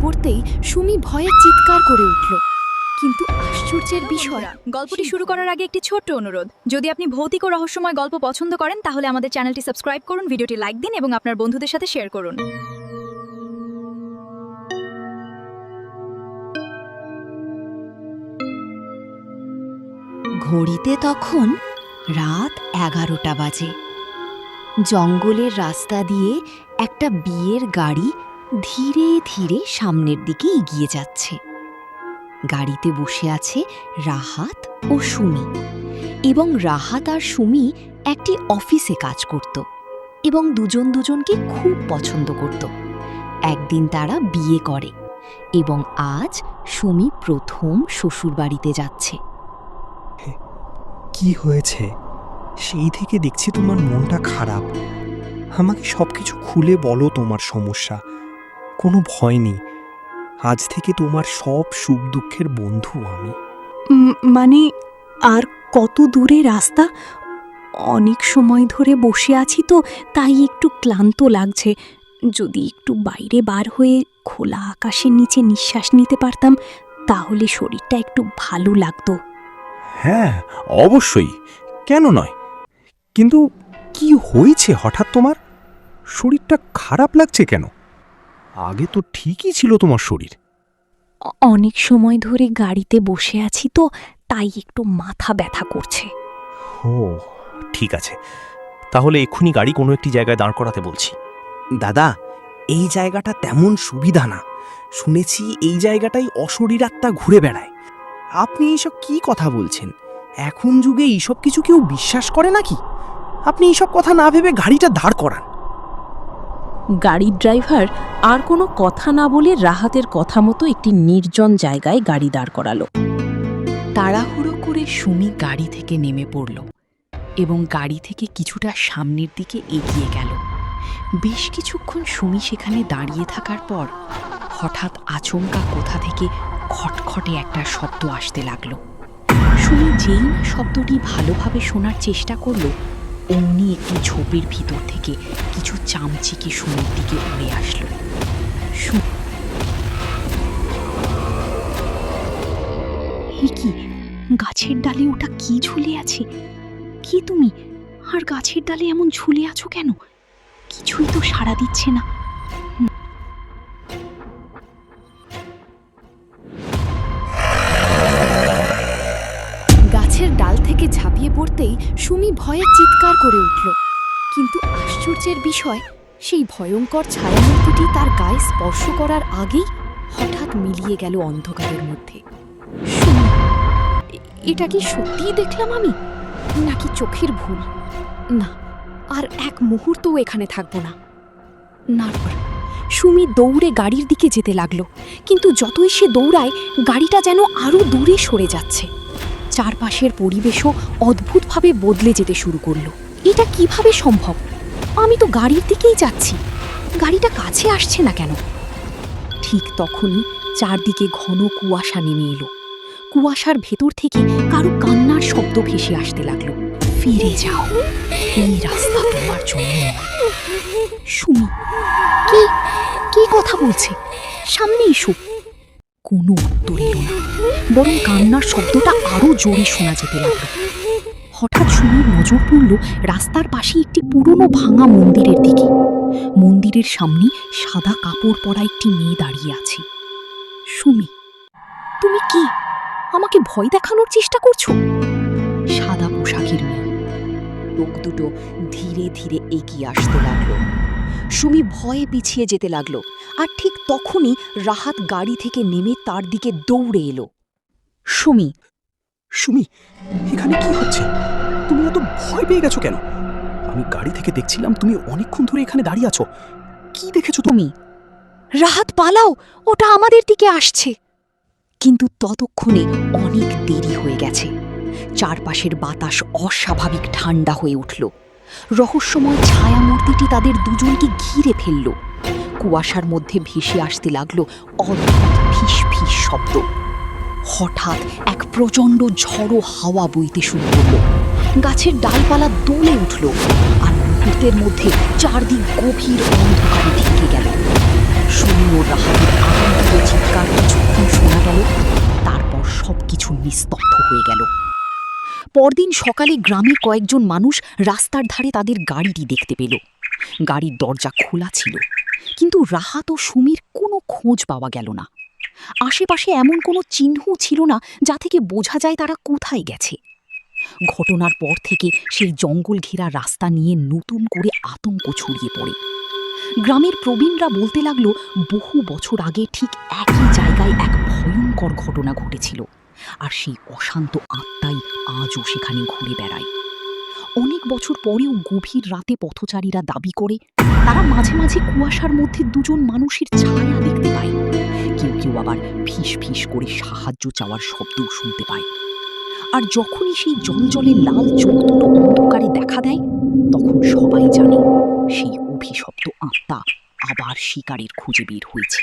পড়তেই সুমি ভয়ে চিৎকার করে উঠল। কিন্তু আশ্চর্যের বিষয়, গল্পটি শুরু করার আগে একটি ছোট্ট অনুরোধ। যদি আপনি ভৌতিক ও রহস্যময় গল্প পছন্দ করেন তাহলে আমাদের চ্যানেলটি সাবস্ক্রাইব করুন, ভিডিওটি লাইক দিন এবং আপনার বন্ধুদের সাথে শেয়ার করুন। ঘড়িতে তখন রাত 11টা বাজে। জঙ্গলের রাস্তা দিয়ে একটা বিয়ের গাড়ি ধীরে ধীরে সামনের দিকে এগিয়ে যাচ্ছে। গাড়িতে বসে আছে রাহাত ও সুমি, এবং রাহাত আর সুমি একটি অফিসে কাজ করত এবং দুজন দুজনকে খুব পছন্দ করত। একদিন তারা বিয়ে করে এবং আজ সুমি প্রথম শ্বশুরবাড়িতে যাচ্ছে। কি হয়েছে? সেই থেকে দেখছি তোমার মনটা খারাপ। আমাকে সবকিছু খুলে বলো, তোমার সমস্যা। কোনো ভয় নেই, আজ থেকে তোমার সব সুখ দুঃখের বন্ধু আমি। মানে আর কত দূরে রাস্তা? অনেক সময় ধরে বসে আছি তো, তাই একটু ক্লান্ত লাগছে। যদি একটু বাইরে বার হয়ে খোলা আকাশের নিচে নিঃশ্বাস নিতে পারতাম তাহলে শরীরটা একটু ভালো লাগতো। হ্যাঁ, অবশ্যই, কেন নয়। কিন্তু কি হয়েছে হঠাৎ তোমার? শরীরটা খারাপ লাগছে কেন? আগে তো ঠিকই ছিল তোমার শরীর। অনেক সময় ধরে গাড়িতে বসে আছি তো, তাই একটু মাথা ব্যথা করছে। ও ঠিক আছে, তাহলে এক্ষুনি গাড়ি কোনো একটি জায়গায় দাঁড় করাতে বলছি। দাদা, এই জায়গাটা তেমন সুবিধা না। শুনেছি এই জায়গাটাই অশরীর আত্মা ঘুরে বেড়ায়। আপনি এইসব কি কথা বলছেন? এখন যুগে এইসব কিছু কেউ বিশ্বাস করে নাকি? আপনি এইসব কথা না ভেবে গাড়িটা দাঁড় করান। গাড়ির ড্রাইভার আর কোনো কথা না বলে রাহাতের কথা মতো একটি নির্জন জায়গায় গাড়ি দাঁড় করালো। তাড়াহুড়ো করে সুমি গাড়ি থেকে নেমে পড়ল এবং গাড়ি থেকে কিছুটা সামনের দিকে এগিয়ে গেল। বেশ কিছুক্ষণ সুমি সেখানে দাঁড়িয়ে থাকার পর হঠাৎ আচমকা কোথা থেকে খটখটে একটা শব্দ আসতে লাগলো। সুমি যেই না শব্দটি ভালোভাবে শোনার চেষ্টা করল, অমনি একটি ঝোপের ভিতর থেকে কিছু চামচিকে সুমির দিকে উড়ে আসলো। কি গাছের ডালে ওটা কি ঝুলে আছে? কি তুমি? আর গাছের ডালে এমন ঝুলে আছো কেন? কিছুই তো সাড়া দিচ্ছে না। গাছের ডাল থেকে ঝাঁপিয়ে পড়তেই সুমি ভয়ে চিৎকার করে উঠল। কিন্তু আশ্চর্যের বিষয়, সেই ভয়ঙ্কর ছায়ামূর্তিটি তার গায়ে স্পর্শ করার আগেই হঠাৎ মিলিয়ে গেল অন্ধকারের মধ্যে। সুমি, এটা কি সত্যিই দেখলাম আমি, নাকি চোখের ভুল? না, আর এক মুহূর্তও এখানে থাকবো না। তারপর সুমি দৌড়ে গাড়ির দিকে যেতে লাগলো, কিন্তু যতই সে দৌড়ায় গাড়িটা যেন আরো দূরে সরে যাচ্ছে। চারপাশের পরিবেশও অদ্ভুতভাবে বদলে যেতে শুরু করলো। এটা কিভাবে সম্ভব? আমি তো গাড়ির দিকেই যাচ্ছি, গাড়িটা কাছে আসছে না কেন? ঠিক তখনই চারদিকে ঘন কুয়াশা নেমে এলো। কুয়াশার ভেতর থেকে কারো কান্নার শব্দ ভেসে আসতে লাগলো। ফিরে যাও, এই রাস্তা তোমার জন্য নয়। সুমি, কি কি কথা বলছে? সামনে এসো। কোনো উত্তর এলো না, বরং কান্নার শব্দটা আরো জোরে শোনা যেতে লাগলো। হঠাৎ সুমির নজর পড়ল রাস্তার পাশে একটি পুরনো ভাঙা মন্দিরের দিকে। মন্দিরের সামনে সাদা কাপড় পরা একটি মেয়ে দাঁড়িয়ে আছে। সুমি, তুমি কি আমাকে ভয় দেখানোর চেষ্টা করছো? সাদা পোশাকের মেয়ে, লোক দুটো ধীরে ধীরে এগিয়ে আসতে লাগলো। সুমি ভয়ে পিছিয়ে যেতে লাগলো, আর ঠিক তখনই রাহাত গাড়ি থেকে নেমে তার দিকে দৌড়ে এলো। সুমি, সুমি, এখানে কি হচ্ছে? তুমি এত ভয় পেয়ে গেছো কেন? আমি গাড়ি থেকে দেখছিলাম তুমি অনেকক্ষণ ধরে এখানে দাঁড়িয়ে আছো। কি দেখেছো তুমি? রাহাত পালাও, ওটা আমাদের দিকে আসছে। কিন্তু ততক্ষণে অনেক দেরি হয়ে গেছে। চারপাশের বাতাস অস্বাভাবিক ঠান্ডা হয়ে উঠল। রহস্যময় ছায়ামূর্তিটি তাদের দুজনকে ঘিরে ফেলল। কুয়াশার মধ্যে ভেসে আসতে লাগলো অদ্ভুত ফিস ফিস শব্দ। হঠাৎ এক প্রচণ্ড ঝড়ো হাওয়া বইতে শুরু করল। গাছের ডালপালা দুলে উঠল, আর মুহূর্তের মধ্যে চারদিক গভীর অন্ধকারে ঢেকে গেল। সুমি ও রাহাতের আতঙ্ক শব্দ চিৎকার কিছুক্ষণ শোনা গেল, তারপর সবকিছু নিস্তব্ধ হয়ে গেল। পরদিন সকালে গ্রামের কয়েকজন মানুষ রাস্তার ধারে তাদের গাড়িটি দেখতে পেল। গাড়ির দরজা খোলা ছিল, কিন্তু রাহাত ও সুমির কোনো খোঁজ পাওয়া গেল না। আশেপাশে এমন কোনো চিহ্ন ছিল না যা থেকে বোঝা যায় তারা কোথায় গেছে। ঘটনার পর থেকে সেই জঙ্গল ঘেরা রাস্তা নিয়ে নতুন করে আতঙ্ক ছড়িয়ে পড়ে। গ্রামের প্রবীণরা বলতে লাগলো, বহু বছর আগে ঠিক একই জায়গায় এক ভয়ঙ্কর ঘটনা ঘটেছিল, আর সেই অশান্ত আত্মাই আজও সেখানে ঘুরে বেড়ায়। অনেক বছর পরেও গভীর রাতে পথচারীরা দাবি করে তারা মাঝে মাঝে কুয়াশার মধ্যে দুজন মানুষের ছায়া দেখতে পায়। কেউ কেউ আবার ফিস ফিস করে সাহায্য চাওয়ার শব্দও শুনতে পায়। আর যখনই সেই জলজলে লাল চোখ দুটো অন্ধকারে দেখা দেয়, তখন সবাই জানে সেই অভিশপ্ত আত্মা আবার শিকারের খুঁজে বের হয়েছে।